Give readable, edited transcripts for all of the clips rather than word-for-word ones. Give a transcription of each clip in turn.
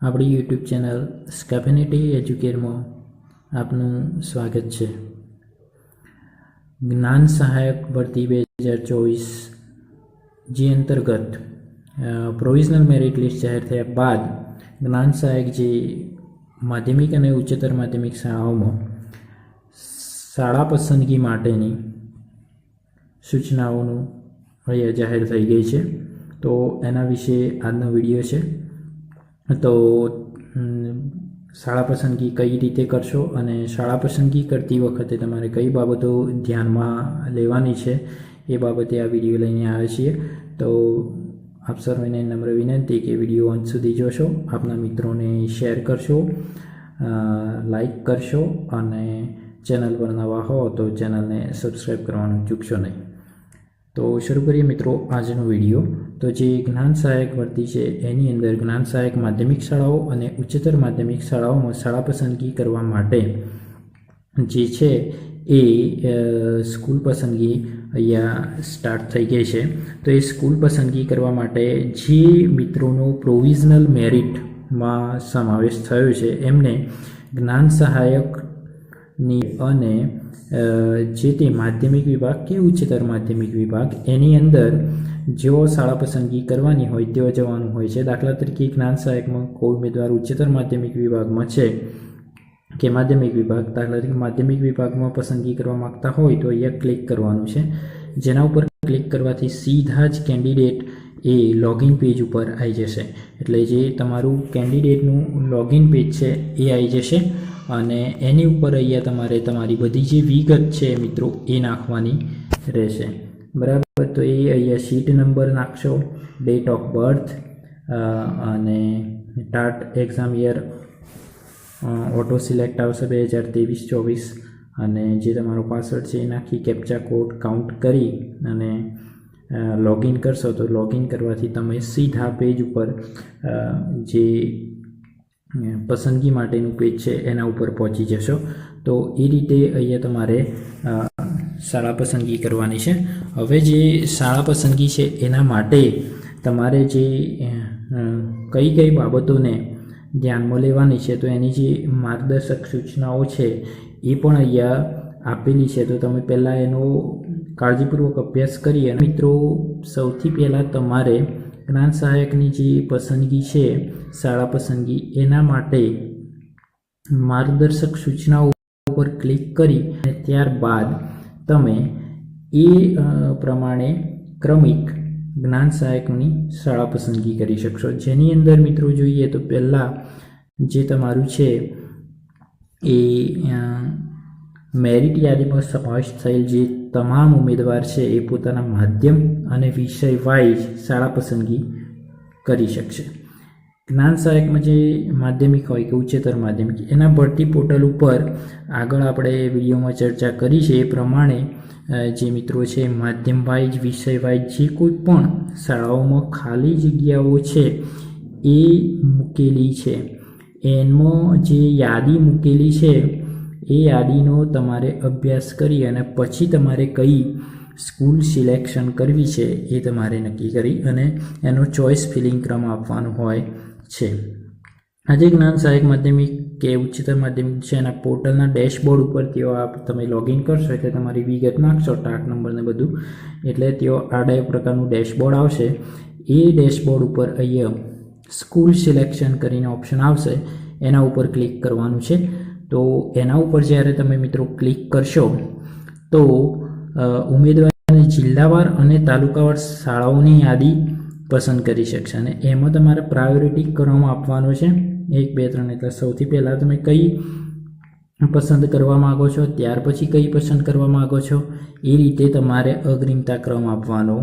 આપણી YouTube channel સ્કેફિનિટી એજ્યુકેરમાં આપનું સ્વાગત છે। જ્ઞાન સહાયક ભરતી 2024 જે અંતર્ગત પ્રોવિઝનલ મેરિટ લિસ્ટ જાહેર થયા બાદ જ્ઞાન સહાયક જે માધ્યમિક અને ઉચ્ચતર માધ્યમિક શાળાઓમાં શાળા પસંદગી માટેની સૂચનાઓનું અહીંયા જાહેર થઈ ગઈ છે, તો એના વિશે આજનો વિડીયો છે। તો શાળા પસંદગી કઈ રીતે કરશો અને શાળા પસંદગી કરતી વખતે તમારે કઈ બાબતો ધ્યાનમાં લેવાની છે એ બાબતે આ વિડીયો લઈને આવ્યા છીએ। તો આપ સર્વેને નમ્ર વિનંતી કે વિડીયો અંત સુધી જોશો, આપના મિત્રોને શેર કરશો, લાઈક કરશો અને ચેનલ પર નવા હો તો ચેનલને સબસ્ક્રાઈબ કરવાનું ચૂકશો નહીં। તો શરૂ કરીએ મિત્રો આજનો વિડીયો। તો જે જ્ઞાન સહાયક ભરતી છે એની અંદર જ્ઞાન સહાયક માધ્યમિક શાળાઓ અને ઉચ્ચતર માધ્યમિક શાળાઓમાં શાળા પસંદગી કરવા માટે જે છે એ સ્કૂલ પસંદગી અહીંયા સ્ટાર્ટ થઈ ગઈ છે। તો એ સ્કૂલ પસંદગી કરવા માટે જે મિત્રોનો પ્રોવિઝનલ મેરિટમાં સમાવેશ થયો છે એમને જ્ઞાન સહાયકની અને જે તે માધ્યમિક વિભાગ કે ઉચ્ચતર માધ્યમિક વિભાગ એની અંદર જેઓ શાળા પસંદગી કરવાની હોય તેઓ જવાનું હોય છે। દાખલા તરીકે જ્ઞાન સહાયકમાં કોઈ ઉમેદવાર ઉચ્ચતર માધ્યમિક વિભાગમાં છે કે માધ્યમિક વિભાગ, દાખલા તરીકે માધ્યમિક વિભાગમાં પસંદગી કરવા માગતા હોય તો અહીંયા ક્લિક કરવાનું છે, જેના ઉપર ક્લિક કરવાથી સીધા જ કેન્ડિડેટ એ લોગિન પેજ ઉપર આવી જશે। એટલે જે તમારું કેન્ડિડેટનું લોગિન પેજ છે એ આવી જશે અને એની ઉપર અહીંયા તમારે તમારી બધી જે વિગત છે મિત્રો એ નાખવાની રહેશે, બરાબર। તો એ અહીંયા સીટ નંબર નાખશો, ડેટ ઓફ બર્થ અને TAT exam year auto select આવશે 2023-24 અને જે તમારો પાસવર્ડ છે એ નાખી કેપ્ચા કોડ કાઉન્ટ કરી અને લોગિન કરશો તો લોગિન કરવાથી તમે સીધા પેજ ઉપર જે પસંદગી માટેનું પેજ છે એના ઉપર પહોંચી જશો। તો એ રીતે અહીંયા તમારે શાળા પસંદગી કરવાની છે। હવે જે શાળા પસંદગી છે એના માટે તમારે જે કઈ કઈ બાબતોને ધ્યાનમાં લેવાની છે તો એની જે માર્ગદર્શક સૂચનાઓ છે એ પણ અહીંયા આપેલી છે। તો તમે પહેલાં એનો કાળજીપૂર્વક અભ્યાસ કરી અને મિત્રો સૌથી પહેલાં તમારે જ્ઞાન સહાયકની જે પસંદગી છે શાળા પસંદગી એના માટે માર્ગદર્શક સૂચનાઓ ઉપર ક્લિક કરી અને ત્યારબાદ તમે એ પ્રમાણે ક્રમિક જ્ઞાન સહાયકની શાળા પસંદગી કરી શકશો, જેની અંદર મિત્રો જોઈએ તો પહેલાં જે તમારું છે એ મેરિટ યાદીમાં સમાવેશ થયેલ જે તમામ ઉમેદવાર છે એ પોતાના માધ્યમ અને વિષય વાઇઝ શાળા પસંદગી કરી શકશે। જ્ઞાન સહાયકમાં જે માધ્યમિક હોય કે ઉચ્ચતર માધ્યમિક એના ભરતી પોર્ટલ ઉપર આગળ આપણે વિડીયોમાં ચર્ચા કરી છે એ પ્રમાણે જે મિત્રો છે માધ્યમ વાઇઝ વિષય વાઇઝ જે કોઈ પણ શાળાઓમાં ખાલી જગ્યાઓ છે એ મૂકેલી છે, એમાં જે યાદી મૂકેલી છે એ યાદીનો તમારે અભ્યાસ કરી અને પછી તમારે કઈ સ્કૂલ સિલેક્શન કરવી છે એ તમારે નક્કી કરી અને એનો ચોઇસ ફિલિંગ ક્રમ આપવાનો હોય છે। આજે જ્ઞાન સહાયક માધ્યમિક કે ઉચ્ચતર માધ્યમિક છે એના પોર્ટલના ડેશબોર્ડ ઉપર તેઓ તમે લોગિન કરશો એટલે તમારી વિગત નાખશો, ટાટ નંબર ને બધું, એટલે તેઓ આ પ્રકારનું ડેશબોર્ડ આવશે। એ ડેશબોર્ડ ઉપર અહીંયા સ્કૂલ સિલેક્શન કરીને ઓપ્શન આવશે, એના ઉપર ક્લિક કરવાનું છે। તો એના ઉપર જ્યારે તમે મિત્રો ક્લિક કરશો તો ઉમેદવારને જિલ્લાવાર અને તાલુકાવાર શાળાઓની યાદી પસંદ કરી શકશે અને એમાં તમારે પ્રાયોરિટી ક્રમ આપવાનો છે 1, 2, 3। એટલે સૌથી પહેલાં તમે કઈ પસંદ કરવા માગો છો, ત્યાર પછી કઈ પસંદ કરવા માગો છો, એ રીતે તમારે અગ્રિમતા ક્રમ આપવાનો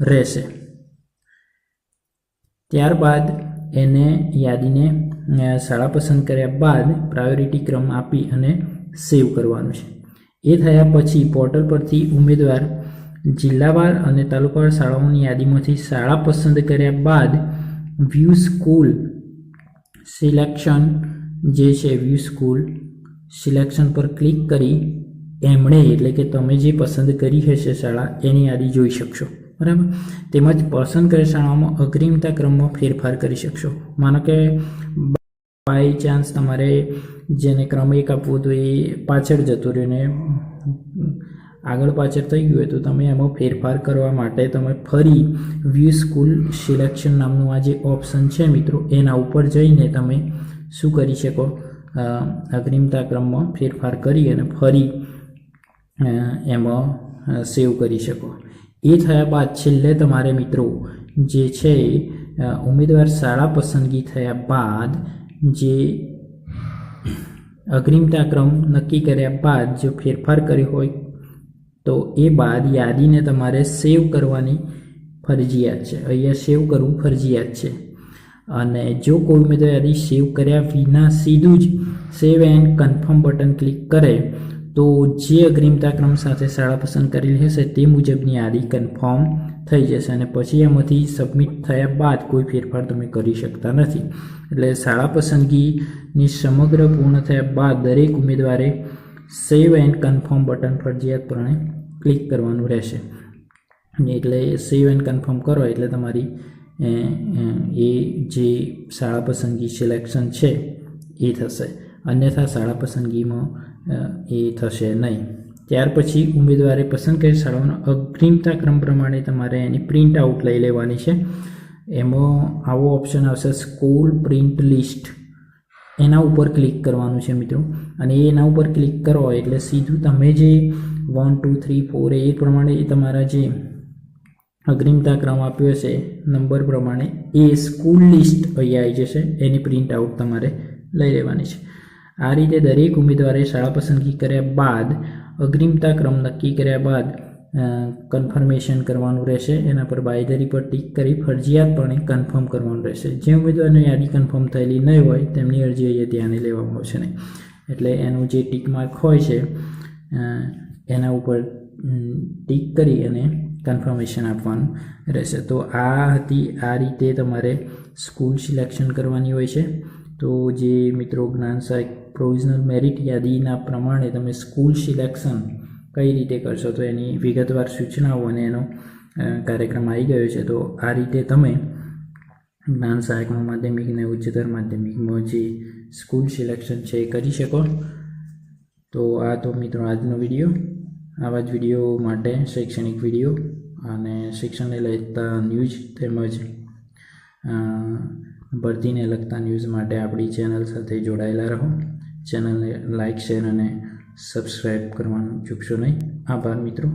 રહેશે। ત્યારબાદ એને યાદીને શાળા પસંદ કર્યા બાદ પ્રાયોરિટી ક્રમ આપી અને સેવ કરવાનું છે। એ થયા પછી પોર્ટલ પરથી ઉમેદવાર જિલ્લાવાર અને તાલુકાવાર શાળાઓની યાદીમાંથી શાળા પસંદ કર્યા બાદ વ્યૂ સ્કૂલ સિલેક્શન જે છે વ્યૂ સ્કૂલ સિલેક્શન પર ક્લિક કરી એમણે એટલે કે તમે જે પસંદ કરી હશે શાળા એની યાદી જોઈ શકશો, બરાબર। તેમજ પસંદ કરેલ શાળાઓમાં અગ્રિમતા ક્રમમાં ફેરફાર કરી શકશો। માનો કે બાય ચાન્સ તમારે જેને ક્રમ 1 આપવો તો એ પાછળ જતો રહ્યો ને આગળ પાછળ થઈ ગયું હોય તો તમે એમાં ફેરફાર કરવા માટે તમે ફરી વ્યૂ સ્કૂલ સિલેક્શન નામનું આ જે ઓપ્શન છે મિત્રો એના ઉપર જઈને તમે શું કરી શકો, અગ્રિમતા ક્રમમાં ફેરફાર કરી અને ફરી એમાં સેવ કરી શકો. એ થયા બાદ છેલ્લે તમારે મિત્રો જે છે ઉમેદવાર શાળા પસંદગી થયા બાદ જે અગ્રિમતા ક્રમ નક્કી કર્યા બાદ જો ફેરફાર કર્યો હોય તો એ બાદ યાદીને તમારે સેવ કરવાની ફરજિયાત છે. અહીંયા સેવ કરવું ફરજિયાત છે. અને જો કોઈ ઉમેદવાર યાદી સેવ કર્યા વિના સીધું જ સેવ એન્ડ કન્ફર્મ બટન ક્લિક કરે તો જે અગ્રિમતા ક્રમ સાથે શાળા પસંદ કરેલી હશે તે મુજબની યાદી કન્ફર્મ થઈ જશે અને પછી એમાંથી સબમિટ થયા બાદ કોઈ ફેરફાર તમે કરી શકતા નથી. એટલે શાળા પસંદગીની સમગ્ર પૂર્ણ થયા બાદ દરેક ઉમેદવારે સેવ એન્ડ કન્ફર્મ બટન ફરજિયાતપણે ક્લિક કરવાનું રહેશે. એટલે સેવ એન્ડ કન્ફર્મ કરો એટલે તમારી એ જે શાળા પસંદગી સિલેક્શન છે એ થશે, અન્યથા શાળા પસંદગીમાં એ થશે નહીં. ત્યાર પછી ઉમેદવારે પસંદ કરેલ શાળાઓનો અગ્રિમતા ક્રમ પ્રમાણે તમારે એની પ્રિન્ટ આઉટ લઈ લેવાની છે. એમાં આવો ઓપ્શન આવશે સ્કૂલ પ્રિન્ટ લિસ્ટ, એના ઉપર ક્લિક કરવાનું છે મિત્રો. અને એના ઉપર ક્લિક કરો એટલે સીધું તમે જે 1 2 3 4 એ પ્રમાણે તમારા જે અગ્રિમતા ક્રમ આપ્યો છે નંબર પ્રમાણે એ સ્કૂલ લિસ્ટ અહીંયા આવી જશે, એની પ્રિન્ટ આઉટ તમારે લઈ લેવાની છે. આ રીતે દરેક ઉમેદવારે શાળા પસંદગી કર્યા બાદ અગ્રિમતા ક્રમ નક્કી કર્યા બાદ કન્ફર્મેશન કરવાનું રહેશે. એના પર બાંયધરી પર ટીક કરી ફરજિયાતપણે કન્ફર્મ કરવાનું રહેશે. જે ઉમેદવારની યાદી કન્ફર્મ થયેલી નહીં હોય તેમની અરજી અહીંયા ધ્યાને લેવામાં આવશે નહીં. એટલે એનું જે ટીક માર્ક હોય છે એના ઉપર ટીક કરી અને કન્ફર્મેશન આપવાનું રહેશે. તો આ રીતે તમારે સ્કૂલ સિલેક્શન કરવાની હોય છે. તો જે મિત્રો જ્ઞાન સહાયક પ્રોવિઝનલ મેરિટ યાદીના પ્રમાણે તમે સ્કૂલ સિલેક્શન કઈ રીતે કરશો તો એની વિગતવાર સૂચનાઓ અને એનો કાર્યક્રમ આવી ગયો છે. તો આ રીતે તમે જ્ઞાન સહાયકમાં માધ્યમિક અને ઉચ્ચતર માધ્યમિકમાં જે સ્કૂલ સિલેક્શન છે એ કરી શકો. તો આ તો મિત્રો આજનો વિડીયો. આવા જ વિડીયો માટે શૈક્ષણિક વિડીયો અને શિક્ષણને લગતા ન્યૂઝ તેમજ ભરતીને લગતા ન્યૂઝ માટે આપણી ચેનલ સાથે જોડાયેલા રહો. ચેનલને લાઇક, શેર અને સબસ્ક્રાઈબ કરવાનું ચૂકશો નહીં. આભાર મિત્રો.